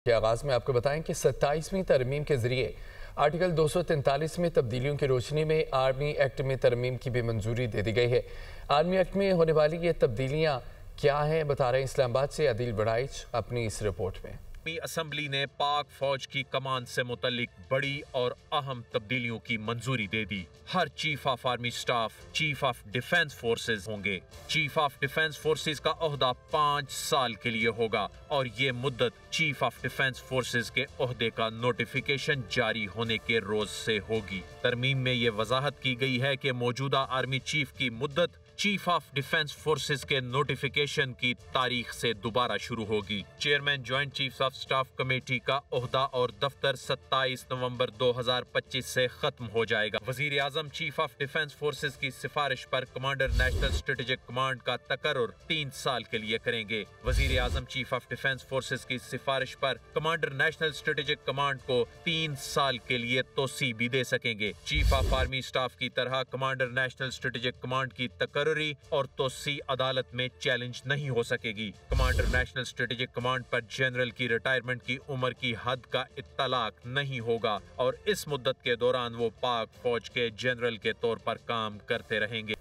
के आगाज में आपको बताएं कि 27वीं तरमीम के जरिए आर्टिकल 243 में तब्दीलियों की रोशनी में आर्मी एक्ट में तरमीम की भी मंजूरी दे दी गई है। आर्मी एक्ट में होने वाली ये तब्दीलियां क्या हैं, बता रहे हैं इस्लामाबाद से आदिल बड़ाइच अपनी इस रिपोर्ट में। असम्बली ने पाक फौज की कमान से मुतल्लिक बड़ी और अहम तब्दीलियों की मंजूरी दे दी। हर chief of army staff chief of defence forces होंगे। चीफ ऑफ डिफेंस फोर्सेज का ओहदा 5 साल के लिए होगा और ये मुद्दत चीफ ऑफ डिफेंस फोर्सेज के ओहदे का नोटिफिकेशन जारी होने के रोज से होगी। तरमीम में ये वजाहत की गई है कि मौजूदा आर्मी चीफ की मुद्दत चीफ ऑफ डिफेंस फोर्सेज के नोटिफिकेशन की तारीख से दोबारा शुरू होगी। Chairman joint chief of staff committee का ओहदा और दफ्तर 27 नवंबर 2025 से खत्म हो जाएगा। वजीर आजम चीफ ऑफ डिफेंस फोर्सेज की सिफारिश पर कमांडर नेशनल स्ट्रेटेजिक कमांड का तकर्रुर 3 साल के लिए करेंगे। वजीर आजम चीफ ऑफ डिफेंस फोर्सेज की सिफारिश पर कमांडर नेशनल स्ट्रेटेजिक कमांड को 3 साल के लिए तोसी भी दे सकेंगे। चीफ ऑफ आर्मी स्टाफ की तरह कमांडर नेशनल स्ट्रेटेजिक कमांड की तकर्रुर और तोसी अदालत में चैलेंज नहीं हो सकेगी। कमांडर नेशनल स्ट्रेटेजिक कमांड पर जनरल की रिटायरमेंट की उम्र की हद का इत्तलाक नहीं होगा और इस मुद्दत के दौरान वो पाक फौज के जनरल के तौर पर काम करते रहेंगे।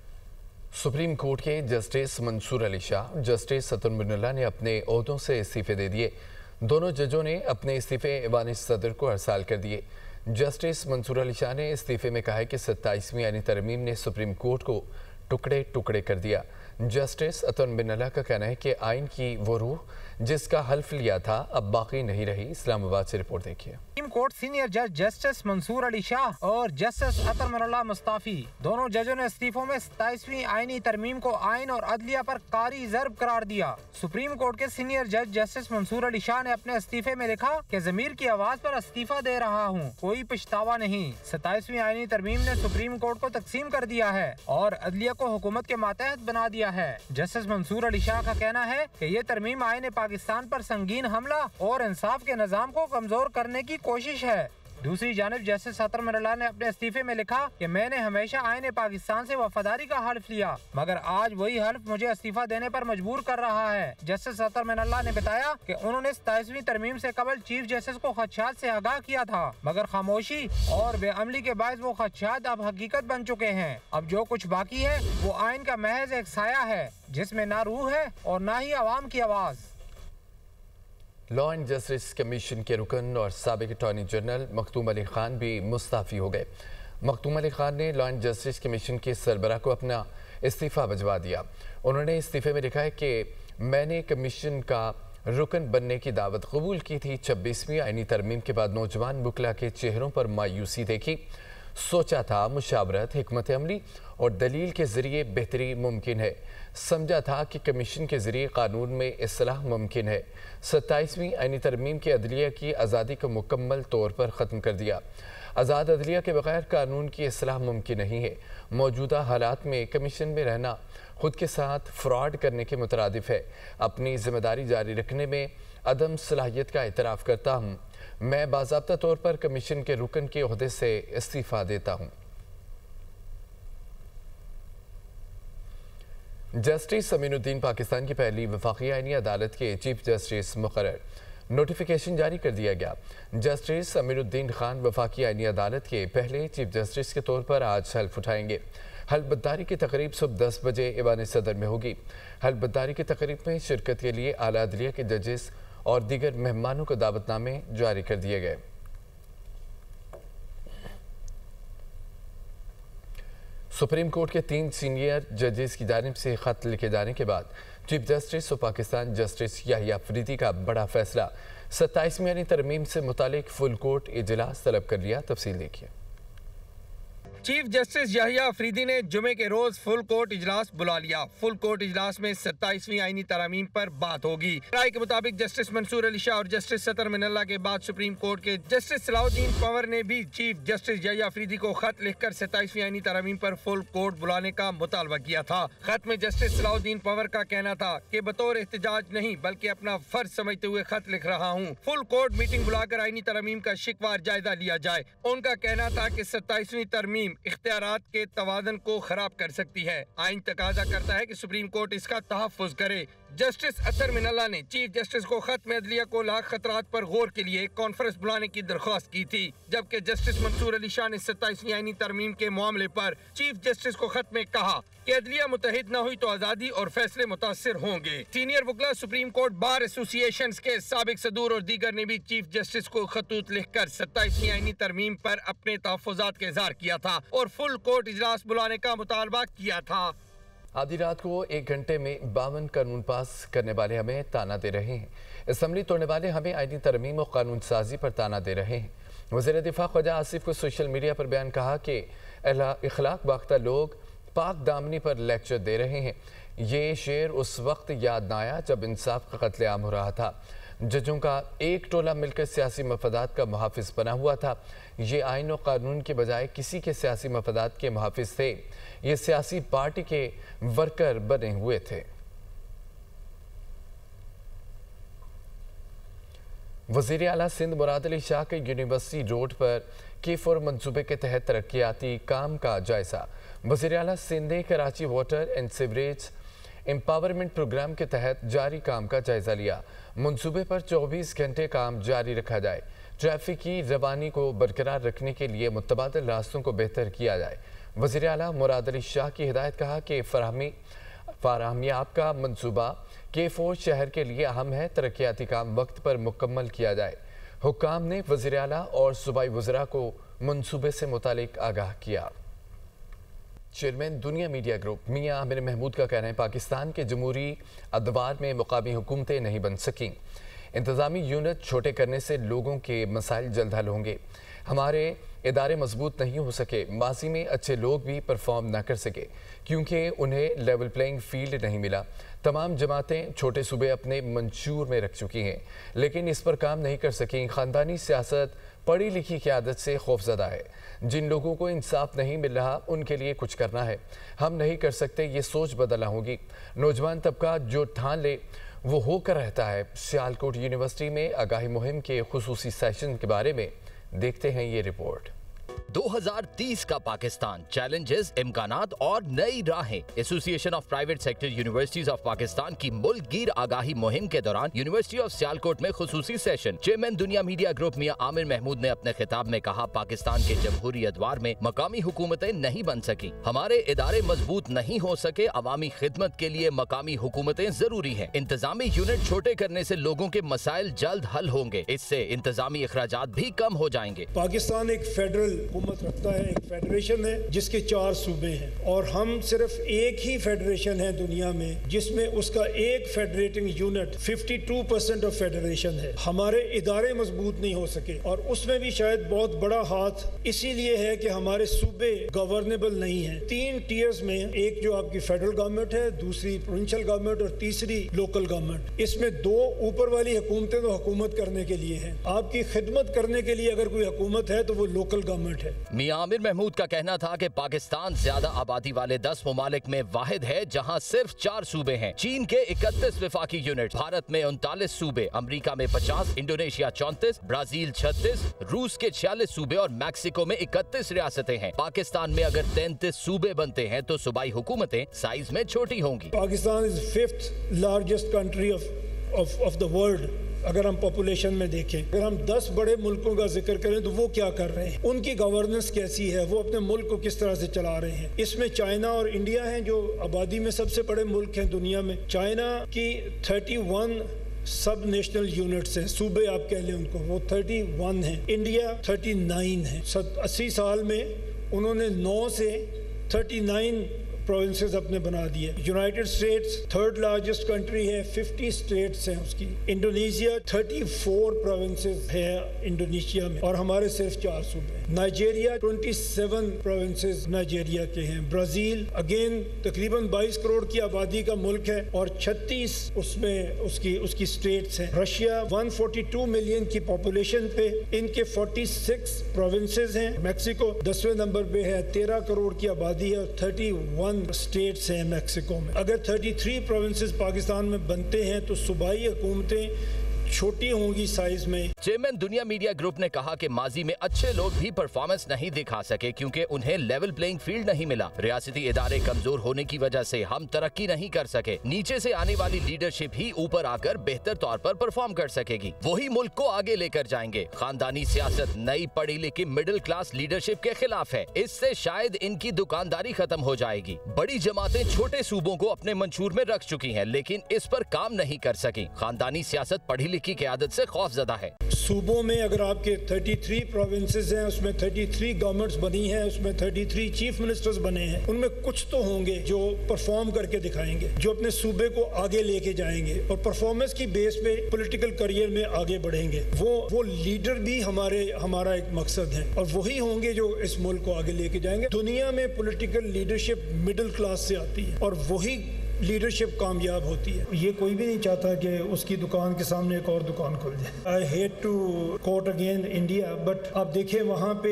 सुप्रीम कोर्ट के जस्टिस मंसूर अली शाह, जस्टिस सतन बिनल्ला ने अपने ओहदों से इस्तीफे दे दिए। दोनों जजों ने अपने इस्तीफे ऐवान सदर को अरसाल कर दिए। जस्टिस मंसूर अली शाह ने इस्तीफे में कहा है कि 27वीं यानी तरमीम ने सुप्रीम कोर्ट को टुकड़े टुकड़े कर दिया। जस्टिस अतन बिनल्ला का कहना है कि आइन की वो रूह जिसका हल्फ लिया था अब बाकी नहीं रही। इस्लामाबाद से रिपोर्ट देखिए। सुप्रीम कोर्ट सीनियर जज जस्टिस मंसूर अली शाह और जस्टिस अतन बिनल्ला मुस्ताफी, दोनों जजों ने इस्तीफों में 27वीं आईनी तरमीम को आइन और अदलिया पर कारी ज़र्ब करार दिया। सुप्रीम कोर्ट के सीनियर जज जस्टिस मंसूर अली शाह ने अपने इस्तीफे में लिखा कि ज़मीर की आवाज पर इस्तीफा दे रहा हूँ, कोई पछतावा नहीं। 27वीं आईनी तरमीम ने सुप्रीम कोर्ट को तकसीम कर दिया है और अदलिया को हुकूमत के मातहत बना दिया है। जस्टिस मंसूर अली शाह का कहना है कि ये तरमीम आईन पाकिस्तान पर संगीन हमला और इंसाफ के निज़ाम को कमजोर करने की कोशिश है। दूसरी जानिब जस्टिस अतन बिनल्ला ने अपने इस्तीफे में लिखा कि मैंने हमेशा आईन पाकिस्तान से वफादारी का हल्फ लिया, मगर आज वही हल्फ मुझे इस्तीफा देने पर मजबूर कर रहा है। जस्टिस अतन बिनल्ला ने बताया कि उन्होंने 27वीं तरमीम से कबल चीफ जस्टिस को खदशात से आगाह किया था, मगर खामोशी और बेअमली के बायस वो खदशात अब हकीकत बन चुके हैं। अब जो कुछ बाकी है वो आइन का महज एक साया है जिसमें ना रूह है और ना ही अवाम की आवाज़। लॉ एंड जस्टिस कमीशन के रुकन और साबिक अटॉर्नी जनरल मखदूम अली खान भी मुस्ताफ़ी हो गए। मखदूम अली खान ने लॉ एंड जस्टिस कमीशन के सरबराह को अपना इस्तीफ़ा भिजवा दिया। उन्होंने इस्तीफे में लिखा है कि मैंने कमीशन का रुकन बनने की दावत कबूल की थी। 26वीं आईनी तरमीम के बाद नौजवान बुकला के चेहरों पर मायूसी देखी। सोचा था मुशावरत, हिकमत अमली और दलील के ज़रिए बेहतरी मुमकिन है। समझा था कि कमीशन के ज़रिए कानून में इस्लाह मुमकिन है। 27वीं आईनी तरमीम की अदलिया की आज़ादी को मुकम्मल तौर पर ख़त्म कर दिया। आज़ाद अदलिया के बगैर कानून की इस्लाह मुमकिन नहीं है। मौजूदा हालात में कमीशन में रहना खुद के साथ फ्रॉड करने के मुतरादिफ है। अपनी जिम्मेदारी जारी रखने में अदम सलाहियत का एतराफ़ करता हूँ। मैं बाज़ाब्ता तौर पर कमीशन के रुकन के ओहदे से इस्तीफ़ा देता हूँ। जस्टिस अमीनुद्दीन पाकिस्तान की पहली वफाकी आईनी अदालत के चीफ जस्टिस मुकर्रर, नोटिफिकेशन जारी कर दिया गया। जस्टिस अमीनुद्दीन खान वफाकी आईनी अदालत के पहले चीफ जस्टिस के तौर पर आज हल्फ उठाएंगे। हल्फबर्दारी की तकरीब सुबह 10 बजे ऐवान सदर में होगी। हल्फबर्दारी की तकरीब में शिरकत के लिए आला अदलिया के जजेस और दीगर मेहमानों को दावतनामे जारी कर दिए गए। सुप्रीम कोर्ट के 3 सीनियर जजेस की जानिब से खत लिखे जाने के बाद chief justice of Pakistan justice Yahya Afridi का बड़ा फैसला 27वीं यानी तरमीम से मुतालिक फुल कोर्ट इजलास तलब कर लिया। तफसील देखिए। चीफ जस्टिस याहिया अफरीदी ने जुमे के रोज फुल कोर्ट इजलास बुला लिया। फुल कोर्ट इजलास में 27वीं आईनी तरामीम पर बात होगी। राय के मुताबिक जस्टिस मंसूर अली शाह और जस्टिस सतर बिनल्ला के बाद सुप्रीम कोर्ट के जस्टिस सलाउद्दीन पंवर ने भी चीफ जस्टिस याहिया अफरीदी को खत लिखकर 27वीं आईनी तरामीम पर फुल कोर्ट बुलाने का मुतालबा किया था। खत में जस्टिस सलाउद्दीन पंवर का कहना था कि बतौर एहतजाज नहीं बल्कि अपना फर्ज समझते हुए खत लिख रहा हूँ। फुल कोर्ट मीटिंग बुलाकर आईनी तरामीम का शिकवार जायजा लिया जाए। उनका कहना था कि 27वीं तरमीम इख्तियारात के तवाज़ुन को खराब कर सकती है। आइन तकाजा करता है कि सुप्रीम कोर्ट इसका तहफ़्फ़ुज़ करे। जस्टिस अतर मिनल्ला ने चीफ जस्टिस को खत में अदलिया को लाख खतरात पर गौर के लिए कॉन्फ्रेंस बुलाने की दरख्वास्त की थी, जबकि जस्टिस मंसूर अली शाह ने 27वीं आईनी तरमीम के मामले पर चीफ जस्टिस को खत में कहा कि अदलिया मुतहिद न हुई तो आज़ादी और फैसले मुतासिर होंगे। सीनियर वकला सुप्रीम कोर्ट बार एसोसिएशन के साबिक सदूर और दीगर ने भी चीफ जस्टिस को खतूत लिखकर 27वीं आईनी तरमीम पर अपने तहफ़्फ़ुज़ात का इज़हार किया था और फुल कोर्ट इजलास बुलाने का मुतालबा किया था। आधी रात को 1 घंटे में 52 कानून पास करने वाले हमें ताना दे रहे हैं। असम्बली तोड़ने वाले हमें आईनी तरमीम और कानून साजी पर ताना दे रहे हैं। वज़ीर दिफा ख्वाजा आसिफ को सोशल मीडिया पर बयान कहा कि इखलाक बाख्ता लोग पाक दामनी पर लेक्चर दे रहे हैं। ये शेर उस वक्त याद न आया जब इंसाफ का कत्लेआम हो रहा था। जजों का एक टोला मिलकर सियासी मफादात का मुहाफिज बना हुआ था। ये आइन और कानून के बजाय किसी के सियासी मफादात के मुहाफिज थे। ये सियासी पार्टी के वर्कर बने हुए थे। वज़ीर आला सिंध मुराद अली शाह के यूनिवर्सिटी रोड पर K4 मंसूबे के तहत तरक्याती काम का जायजा। वज़ीर आला सिंध ने Karachi water and sewerage empowerment programme के तहत जारी काम का जायजा लिया। मंसूबे पर 24 घंटे काम जारी रखा जाए। ट्रैफिक की रवानी को बरकरार रखने के लिए मुतबादिल रास्तों को बेहतर किया जाए। वज़ीर आला मुराद अली शाह की हिदायत कहा कि फराहमियाब का मंसूबा K4 शहर के लिए अहम है। तरक्याती काम वक्त पर मुकम्मल किया जाए। हुक्काम ने वज़ीर आला और सूबाई वज़रा को मंसूबे से मुतालिक आगाह किया। चेयरमैन दुनिया मीडिया ग्रुप मियां आमिर महमूद का कहना है पाकिस्तान के जमहूरी अदवार में मुकामी हुकूमतें नहीं बन सकीं। इंतज़ामी यूनिट छोटे करने से लोगों के मसाइल जल्द हल होंगे। हमारे इदारे मजबूत नहीं हो सके। माजी में अच्छे लोग भी परफॉर्म ना कर सके क्योंकि उन्हें लेवल प्लेइंग फील्ड नहीं मिला। तमाम जमातें छोटे सूबे अपने मंशूर में रख चुकी हैं लेकिन इस पर काम नहीं कर सकें। ख़ानदानी सियासत पढ़ी लिखी क़यादत से खौफजदा है। जिन लोगों को इंसाफ नहीं मिल रहा उनके लिए कुछ करना है। हम नहीं कर सकते, ये सोच बदलना होगी। नौजवान तबका जो ठान ले वो होकर रहता है। सियालकोट यूनिवर्सिटी में आगाही मुहिम के खुसूसी सेशन के बारे में देखते हैं ये रिपोर्ट। 2030 का पाकिस्तान, चैलेंजेस, इम्कानात और नई राहें। Association of private sector universities of Pakistan की मुल्कगीर आगाही मुहिम के दौरान यूनिवर्सिटी ऑफ सियालकोट में खुसूसी सेशन। चेयरमैन दुनिया मीडिया ग्रुप मियां आमिर महमूद ने अपने खिताब में कहा पाकिस्तान के जमहूरी अदवार में मकामी हुकूमतें नहीं बन सकी। हमारे इदारे मजबूत नहीं हो सके। अवामी खिदमत के लिए मकामी हुकूमतें जरूरी है। इंतजामी यूनिट छोटे करने से लोगों के मसाइल जल्द हल होंगे। इससे इंतजामी अखराजात भी कम हो जाएंगे। पाकिस्तान एक फेडरल हुकूमत रखता है, एक फेडरेशन है जिसके 4 सूबे हैं और हम सिर्फ एक ही फेडरेशन है दुनिया में जिसमें उसका एक फेडरेटिंग यूनिट 52% ऑफ फेडरेशन है। हमारे इदारे मजबूत नहीं हो सके और उसमें भी शायद बहुत बड़ा हाथ इसीलिए है कि हमारे सूबे गवर्नेबल नहीं है। 3 टीयर्स में, एक जो आपकी फेडरल गवर्नमेंट है, दूसरी प्रोविंशियल गवर्नमेंट और तीसरी लोकल गवर्नमेंट। इसमें 2 ऊपर वाली हुकूमतें तो हुकूमत करने के लिए हैं। आपकी खिदमत करने के लिए अगर कोई हुकूमत है तो वो लोकल गवर्नमेंट है। मियां आमिर महमूद का कहना था कि पाकिस्तान ज्यादा आबादी वाले 10 ममालिक में वाहिद है जहां सिर्फ 4 सूबे हैं। चीन के 31 विफाकी यूनिट, भारत में 39 सूबे, अमेरिका में 50, इंडोनेशिया 34, ब्राजील 36, रूस के 46 सूबे और मैक्सिको में 31 रियासतें हैं। पाकिस्तान में अगर 33 सूबे बनते हैं तो सूबाई हुकूमतें साइज में छोटी होंगी। Pakistan is 5th largest country of the world. अगर हम पॉपुलेशन में देखें, अगर हम 10 बड़े मुल्कों का जिक्र करें तो वो क्या कर रहे हैं, उनकी गवर्नेंस कैसी है, वो अपने मुल्क को किस तरह से चला रहे हैं। इसमें चाइना और इंडिया हैं जो आबादी में सबसे बड़े मुल्क हैं दुनिया में। चाइना की 31 सब नेशनल यूनिट्स हैं, सूबे आप कह लें उनको, वो 31 हैं। इंडिया 39 है। 80 साल में उन्होंने 9 से 39 प्रोविंसेस अपने बना दिए। United states 3rd largest country है, 50 स्टेट्स हैं उसकी। इंडोनेशिया 34 प्रोविंसेस है इंडोनेशिया में और हमारे सिर्फ 4 सूबे हैं। नाइजीरिया 27 प्रोविंसेस नाइजीरिया के हैं। ब्राजील अगेन तकरीबन 22 करोड़ की आबादी का मुल्क है और 36 उसमें उसकी स्टेट्स हैं। रशिया 142 मिलियन की पॉपुलेशन पे, इनके 46 प्रोविंसेस हैं। मैक्सिको 10वें नंबर पे है, 13 करोड़ की आबादी है और 31 स्टेट्स हैं मैक्सिको में। अगर 33 प्रोविंसेस पाकिस्तान में बनते हैं तो सूबाई हुकूमतें छोटी होंगी साइज में। चेयरमैन दुनिया मीडिया ग्रुप ने कहा कि माजी में अच्छे लोग भी परफॉर्मेंस नहीं दिखा सके क्योंकि उन्हें लेवल प्लेइंग फील्ड नहीं मिला। रियासती इदारे कमजोर होने की वजह से हम तरक्की नहीं कर सके। नीचे से आने वाली लीडरशिप ही ऊपर आकर बेहतर तौर पर परफॉर्म कर सकेगी, वही मुल्क को आगे लेकर जाएंगे। खानदानी सियासत नई पढ़ी लिखी मिडिल क्लास लीडरशिप के खिलाफ है। इससे शायद इनकी दुकानदारी खत्म हो जाएगी। बड़ी जमातें छोटे सूबों को अपने मंशूर में रख चुकी हैं, लेकिन इस पर काम नहीं कर सकी। खानदानी सियासत पढ़ी लिखी क़यादत से खौफजदा है। सूबों में अगर आपके 33 प्रोविंसेस हैं, उसमें 33 गवर्नमेंट्स बनी हैं, उसमें 33 चीफ मिनिस्टर्स बने हैं, उनमें कुछ तो होंगे जो परफॉर्म करके दिखाएंगे, जो अपने सूबे को आगे लेके जाएंगे और परफॉर्मेंस की बेस पे पॉलिटिकल करियर में आगे बढ़ेंगे। वो लीडर भी हमारा एक मकसद है और वही होंगे जो इस मुल्क को आगे लेके जाएंगे। दुनिया में पॉलिटिकल लीडरशिप मिडिल क्लास से आती है और वही लीडरशिप कामयाब होती है। ये कोई भी नहीं चाहता कि उसकी दुकान के सामने एक और दुकान खुल जाए। I hate to quote again India, but आप देखें वहाँ पे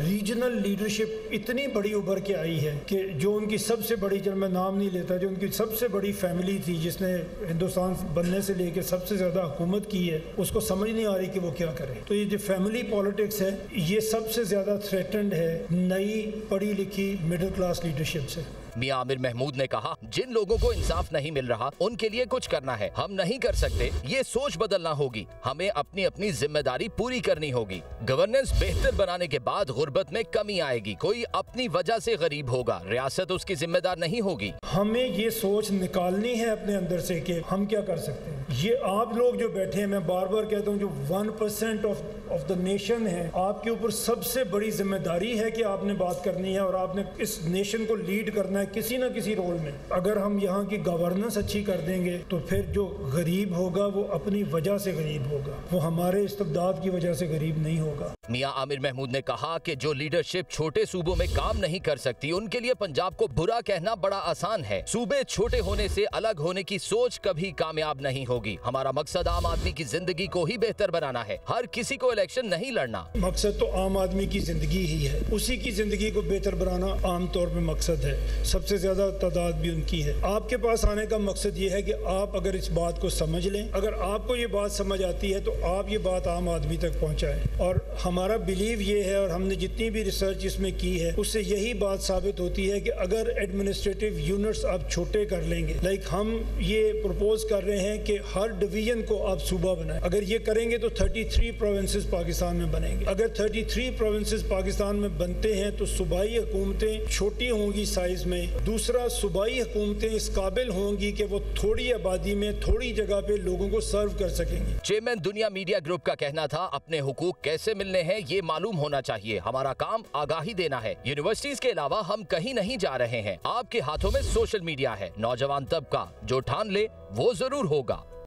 रीजनल लीडरशिप इतनी बड़ी उभर के आई है कि जो उनकी सबसे बड़ी, जब मैं नाम नहीं लेता, जो उनकी सबसे बड़ी फैमिली थी जिसने हिंदुस्तान बनने से लेकर सबसे ज़्यादा हुकूमत की है, उसको समझ नहीं आ रही कि वो क्या करे। तो ये जो फैमिली पॉलिटिक्स है ये सबसे ज़्यादा थ्रेटन्ड है नई पढ़ी लिखी मिडिल क्लास लीडरशिप से। मियां आमिर महमूद ने कहा, जिन लोगों को इंसाफ नहीं मिल रहा उनके लिए कुछ करना है। हम नहीं कर सकते, ये सोच बदलना होगी। हमें अपनी अपनी जिम्मेदारी पूरी करनी होगी। गवर्नेंस बेहतर बनाने के बाद गुर्बत में कमी आएगी। कोई अपनी वजह से गरीब होगा, रियासत उसकी जिम्मेदार नहीं होगी। हमें ये सोच निकालनी है अपने अंदर से कि हम क्या कर सकते हैं। ये आप लोग जो बैठे हैं, मैं बार बार कहता हूँ, जो 1% ऑफ द नेशन है, आपके ऊपर सबसे बड़ी जिम्मेदारी है कि आपने बात करनी है और आपने इस नेशन को लीड करना है किसी न किसी रोल में। अगर हम यहाँ की गवर्नेंस अच्छी कर देंगे तो फिर जो गरीब होगा वो अपनी वजह से गरीब होगा, वो हमारे इस्तेमाल की वजह से गरीब नहीं होगा। मियां आमिर महमूद ने कहा कि जो लीडरशिप छोटे सूबों में काम नहीं कर सकती उनके लिए पंजाब को बुरा कहना बड़ा आसान है। सूबे छोटे होने से अलग होने की सोच कभी कामयाब नहीं होगी। हमारा मकसद आम आदमी की जिंदगी को ही बेहतर बनाना है, हर किसी को इलेक्शन नहीं लड़ना। मकसद तो आम आदमी की जिंदगी ही है, उसी की जिंदगी को बेहतर बनाना आमतौर पर मकसद है। सबसे ज्यादा तादाद भी उनकी है। आपके पास आने का मकसद ये है कि आप अगर इस बात को समझ लें, अगर आपको ये बात समझ आती है तो आप ये बात आम आदमी तक पहुंचाएं। और हमारा बिलीव ये है, और हमने जितनी भी रिसर्च इसमें की है उससे यही बात साबित होती है कि अगर एडमिनिस्ट्रेटिव यूनिट्स आप छोटे कर लेंगे, लाइक हम ये प्रपोज कर रहे हैं कि हर डिवीजन को आप सूबा बनाएं। अगर ये करेंगे तो 33 प्रोविंसेस पाकिस्तान में बनेंगे। अगर 33 प्रोविंसेस पाकिस्तान में बनते हैं तो सूबाई हुकूमतें छोटी होंगी साइज में। दूसरा, सूबाई हुकूमतें इस काबिल होंगी कि वो थोड़ी आबादी में थोड़ी जगह पे लोगों को सर्व कर सकेंगी। चेयरमैन दुनिया मीडिया ग्रुप का कहना था, अपने हुकूक कैसे मिलने हैं ये मालूम होना चाहिए। हमारा काम आगाही देना है। यूनिवर्सिटीज के अलावा हम कहीं नहीं जा रहे हैं। आपके हाथों में सोशल मीडिया है। नौजवान तबका जो ठान ले वो जरूर होगा।